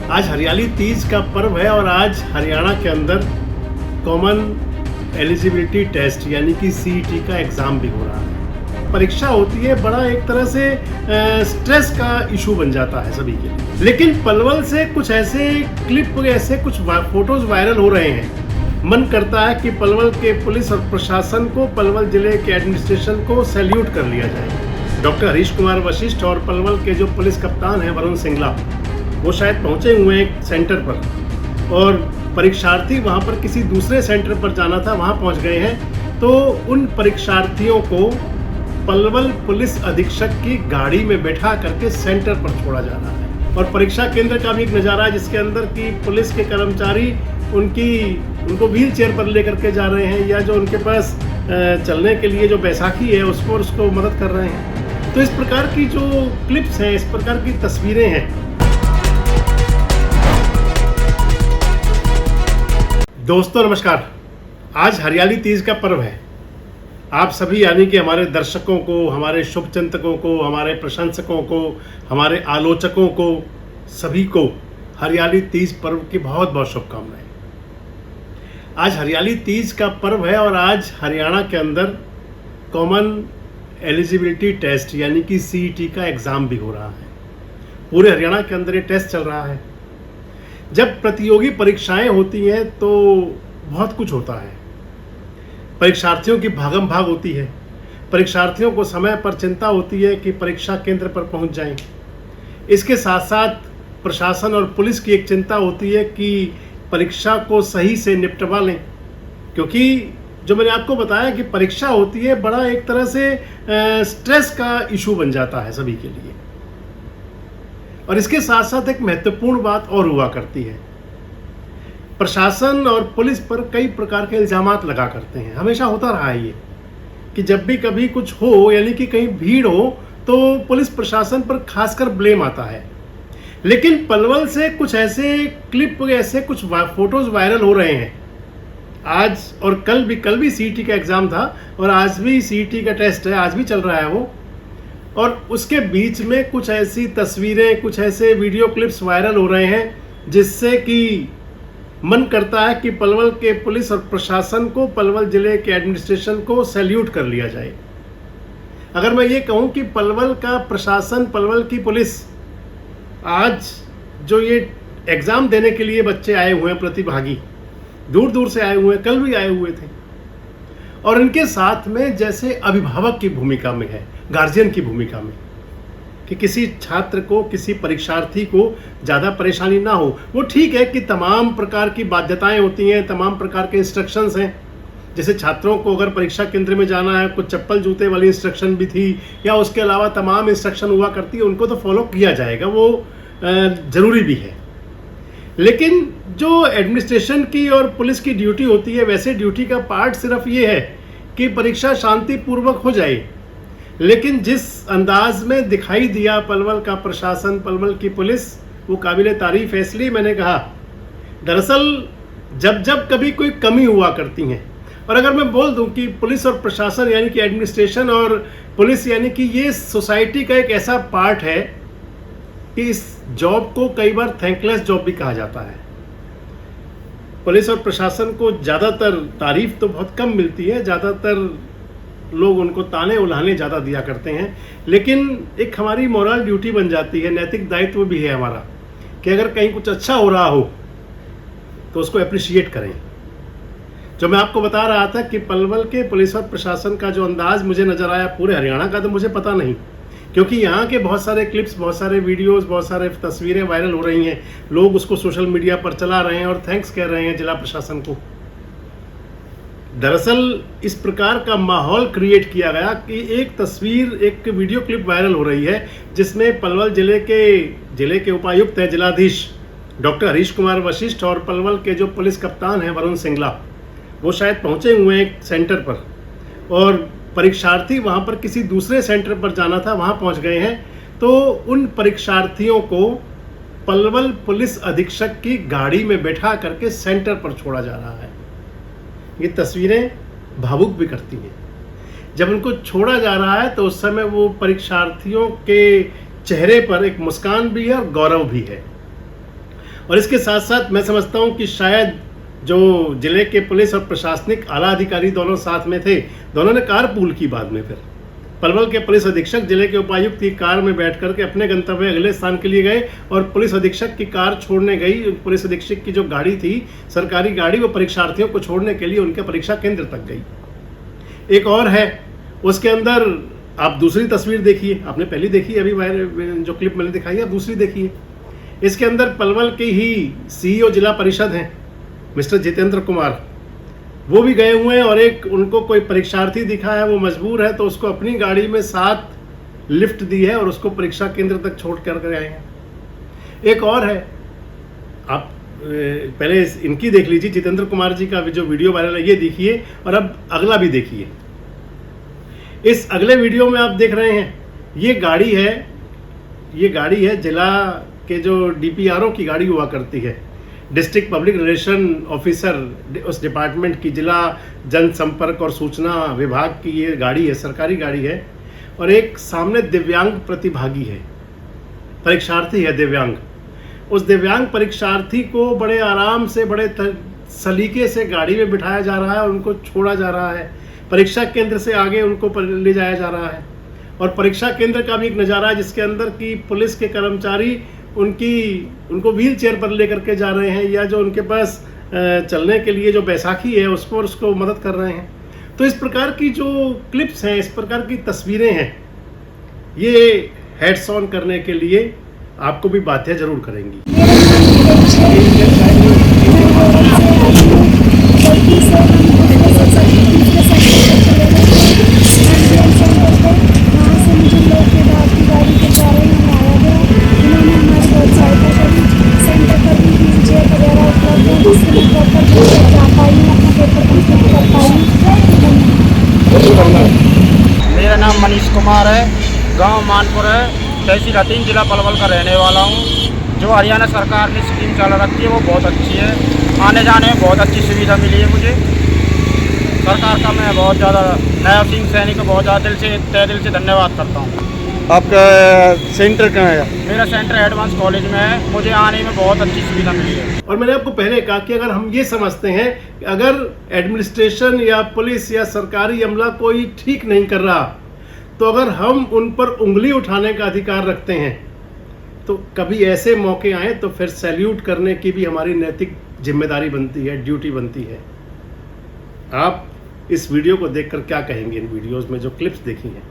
आज हरियाली तीज का पर्व है और आज हरियाणा के अंदर कॉमन एलिजिबिलिटी टेस्ट यानी कि सीईटी का एग्ज़ाम भी हो रहा है। परीक्षा होती है, बड़ा एक तरह से स्ट्रेस का इशू बन जाता है सभी के लिए। लेकिन पलवल से कुछ ऐसे क्लिप, ऐसे कुछ फोटोज वायरल हो रहे हैं। मन करता है कि पलवल के पुलिस और प्रशासन को, पलवल जिले के एडमिनिस्ट्रेशन को सैल्यूट कर लिया जाए। डॉक्टर हरीश कुमार वशिष्ठ और पलवल के जो पुलिस कप्तान हैं वरुण सिंगला, वो शायद पहुंचे हुए हैं एक सेंटर पर और परीक्षार्थी वहां पर किसी दूसरे सेंटर पर जाना था, वहां पहुंच गए हैं। तो उन परीक्षार्थियों को पलवल पुलिस अधीक्षक की गाड़ी में बैठा करके सेंटर पर छोड़ा जा रहा है। और परीक्षा केंद्र का भी एक नज़ारा है जिसके अंदर की पुलिस के कर्मचारी उनको व्हील चेयर पर लेकर के जा रहे हैं, या जो उनके पास चलने के लिए जो बैसाखी है उसको मदद कर रहे हैं। तो इस प्रकार की जो क्लिप्स हैं, इस प्रकार की तस्वीरें हैं। दोस्तों नमस्कार। आज हरियाली तीज का पर्व है। आप सभी यानी कि हमारे दर्शकों को, हमारे शुभचिंतकों को, हमारे प्रशंसकों को, हमारे आलोचकों को, सभी को हरियाली तीज पर्व की बहुत बहुत शुभकामनाएं। आज हरियाली तीज का पर्व है और आज हरियाणा के अंदर कॉमन एलिजिबिलिटी टेस्ट यानी कि सीईटी का एग्ज़ाम भी हो रहा है। पूरे हरियाणा के अंदर ये टेस्ट चल रहा है। जब प्रतियोगी परीक्षाएं होती हैं तो बहुत कुछ होता है। परीक्षार्थियों की भागम भाग होती है। परीक्षार्थियों को समय पर चिंता होती है कि परीक्षा केंद्र पर पहुंच जाएं। इसके साथ साथ प्रशासन और पुलिस की एक चिंता होती है कि परीक्षा को सही से निपटवा लें, क्योंकि जो मैंने आपको बताया कि परीक्षा होती है, बड़ा एक तरह से स्ट्रेस का इशू बन जाता है सभी के लिए। और इसके साथ साथ एक महत्वपूर्ण बात और हुआ करती है। प्रशासन और पुलिस पर कई प्रकार के इल्जामात लगा करते हैं। हमेशा होता रहा है ये कि जब भी कभी कुछ हो, यानी कि कहीं भीड़ हो, तो पुलिस प्रशासन पर खासकर ब्लेम आता है। लेकिन पलवल से कुछ ऐसे क्लिप, ऐसे कुछ फोटोज वायरल हो रहे हैं। आज और कल भी सीईटी का एग्ज़ाम था और आज भी सीईटी का टेस्ट है, आज भी चल रहा है वो। और उसके बीच में कुछ ऐसी तस्वीरें, कुछ ऐसे वीडियो क्लिप्स वायरल हो रहे हैं जिससे कि मन करता है कि पलवल के पुलिस और प्रशासन को, पलवल जिले के एडमिनिस्ट्रेशन को सैल्यूट कर लिया जाए। अगर मैं ये कहूँ कि पलवल का प्रशासन, पलवल की पुलिस, आज जो ये एग्ज़ाम देने के लिए बच्चे आए हुए हैं, प्रतिभागी दूर दूर से आए हुए हैं, कल भी आए हुए थे, और इनके साथ में जैसे अभिभावक की भूमिका में है, गार्जियन की भूमिका में, कि किसी छात्र को, किसी परीक्षार्थी को ज़्यादा परेशानी ना हो। वो ठीक है कि तमाम प्रकार की बाध्यताएं होती हैं, तमाम प्रकार के इंस्ट्रक्शंस हैं। जैसे छात्रों को अगर परीक्षा केंद्र में जाना है, कुछ चप्पल जूते वाली इंस्ट्रक्शन भी थी, या उसके अलावा तमाम इंस्ट्रक्शन हुआ करती है, उनको तो फॉलो किया जाएगा, वो ज़रूरी भी है। लेकिन जो एडमिनिस्ट्रेशन की और पुलिस की ड्यूटी होती है, वैसे ड्यूटी का पार्ट सिर्फ ये है कि परीक्षा शांतिपूर्वक हो जाए। लेकिन जिस अंदाज में दिखाई दिया पलवल का प्रशासन, पलवल की पुलिस, वो काबिले तारीफ है। इसलिए मैंने कहा, दरअसल जब कभी कोई कमी हुआ करती हैं, और अगर मैं बोल दूं कि पुलिस और प्रशासन यानी कि एडमिनिस्ट्रेशन और पुलिस यानी कि ये सोसाइटी का एक ऐसा पार्ट है कि इस जॉब को कई बार थैंकलेस जॉब भी कहा जाता है। पुलिस और प्रशासन को ज़्यादातर तारीफ तो बहुत कम मिलती है, ज़्यादातर लोग उनको ताने उल्हाने ज़्यादा दिया करते हैं। लेकिन एक हमारी मोरल ड्यूटी बन जाती है, नैतिक दायित्व भी है हमारा, कि अगर कहीं कुछ अच्छा हो रहा हो तो उसको अप्रिशिएट करें। जो मैं आपको बता रहा था कि पलवल के पुलिस और प्रशासन का जो अंदाज मुझे नज़र आया, पूरे हरियाणा का तो मुझे पता नहीं, क्योंकि यहाँ के बहुत सारे क्लिप्स, बहुत सारे वीडियोस, बहुत सारे तस्वीरें वायरल हो रही हैं। लोग उसको सोशल मीडिया पर चला रहे हैं और थैंक्स कह रहे हैं जिला प्रशासन को। दरअसल इस प्रकार का माहौल क्रिएट किया गया कि एक तस्वीर, एक वीडियो क्लिप वायरल हो रही है जिसमें पलवल जिले के उपायुक्त हैं, जिलाधीश डॉक्टर हरीश कुमार वशिष्ठ और पलवल के जो पुलिस कप्तान हैं वरुण सिंगला, वो शायद पहुंचे हुए हैं एक सेंटर पर और परीक्षार्थी वहां पर किसी दूसरे सेंटर पर जाना था, वहां पहुंच गए हैं। तो उन परीक्षार्थियों को पलवल पुलिस अधीक्षक की गाड़ी में बैठा करके सेंटर पर छोड़ा जा रहा है। ये तस्वीरें भावुक भी करती हैं। जब उनको छोड़ा जा रहा है तो उस समय वो परीक्षार्थियों के चेहरे पर एक मुस्कान भी है और गौरव भी है। और इसके साथ साथ मैं समझता हूं कि शायद जो जिले के पुलिस और प्रशासनिक आला अधिकारी दोनों साथ में थे, दोनों ने कार पूल की बाद में। फिर पलवल के पुलिस अधीक्षक जिले के उपायुक्त की कार में बैठ करके अपने गंतव्य अगले स्थान के लिए गए और पुलिस अधीक्षक की कार छोड़ने गई। पुलिस अधीक्षक की जो गाड़ी थी, सरकारी गाड़ी, वो परीक्षार्थियों को छोड़ने के लिए उनके परीक्षा केंद्र तक गई। एक और है, उसके अंदर आप दूसरी तस्वीर देखिए, आपने पहली देखी, अभी जो क्लिप मैंने दिखाई है, आप दूसरी देखिए। इसके अंदर पलवल के ही सीईओ जिला परिषद हैं मिस्टर जितेंद्र कुमार, वो भी गए हुए हैं और एक उनको कोई परीक्षार्थी दिखा है, वो मजबूर है, तो उसको अपनी गाड़ी में साथ लिफ्ट दी है और उसको परीक्षा केंद्र तक छोड़ कर आए हैं। एक और है, आप पहले इनकी देख लीजिए, जितेंद्र कुमार जी का जो वीडियो वायरल है ये देखिए, और अब अगला भी देखिए। इस अगले वीडियो में आप देख रहे हैं, ये गाड़ी है जिला के जो डीपीआरओ की गाड़ी हुआ करती है, डिस्ट्रिक्ट पब्लिक रिलेशन ऑफिसर, उस डिपार्टमेंट की, जिला जनसंपर्क और सूचना विभाग की ये गाड़ी है, सरकारी गाड़ी है। और एक सामने दिव्यांग प्रतिभागी है, परीक्षार्थी है दिव्यांग। उस दिव्यांग परीक्षार्थी को बड़े आराम से, बड़े सलीके से गाड़ी में बिठाया जा रहा है और उनको छोड़ा जा रहा है, परीक्षा केंद्र से आगे उनको ले जाया जा रहा है। और परीक्षा केंद्र का भी एक नज़ारा है जिसके अंदर की पुलिस के कर्मचारी उनको व्हील चेयर पर लेकर के जा रहे हैं, या जो उनके पास चलने के लिए जो बैसाखी है उसको मदद कर रहे हैं। तो इस प्रकार की जो क्लिप्स हैं, इस प्रकार की तस्वीरें हैं, ये हेड्स ऑन करने के लिए आपको भी बाध्य जरूर करेंगी। मेरा नाम मनीष कुमार है, गांव मानपुर है, तहसील हथीन, जिला पलवल का रहने वाला हूं। जो हरियाणा सरकार ने स्कीम चला रखी है वो बहुत अच्छी है, आने जाने में बहुत अच्छी सुविधा मिली है मुझे। सरकार का मैं बहुत ज़्यादा, नया सिंह सैनी को बहुत ज़्यादा तहे दिल से धन्यवाद करता हूँ। आपका सेंटर कहाँ है? मेरा सेंटर एडवांस कॉलेज में है, मुझे आने में बहुत अच्छी सुविधा मिली है। और मैंने आपको पहले कहा कि अगर हम ये समझते हैं कि अगर एडमिनिस्ट्रेशन या पुलिस या सरकारी अमला कोई ठीक नहीं कर रहा, तो अगर हम उन पर उंगली उठाने का अधिकार रखते हैं, तो कभी ऐसे मौके आए तो फिर सैल्यूट करने की भी हमारी नैतिक जिम्मेदारी बनती है, ड्यूटी बनती है। आप इस वीडियो को देखकर क्या कहेंगे? इन वीडियोस में जो क्लिप्स देखी हैं,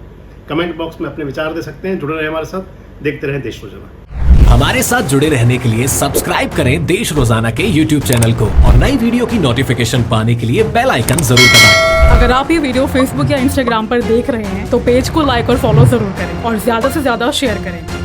कमेंट बॉक्स में अपने विचार दे सकते हैं। जुड़े रहे हमारे साथ, देखते रहें देश रोजाना। हमारे साथ जुड़े रहने के लिए सब्सक्राइब करें देश रोजाना के YouTube चैनल को और नई वीडियो की नोटिफिकेशन पाने के लिए बेल आइकन जरूर दबाएं। अगर आप ये वीडियो Facebook या Instagram पर देख रहे हैं तो पेज को लाइक और फॉलो जरूर करें और ज्यादा से ज्यादा शेयर करें।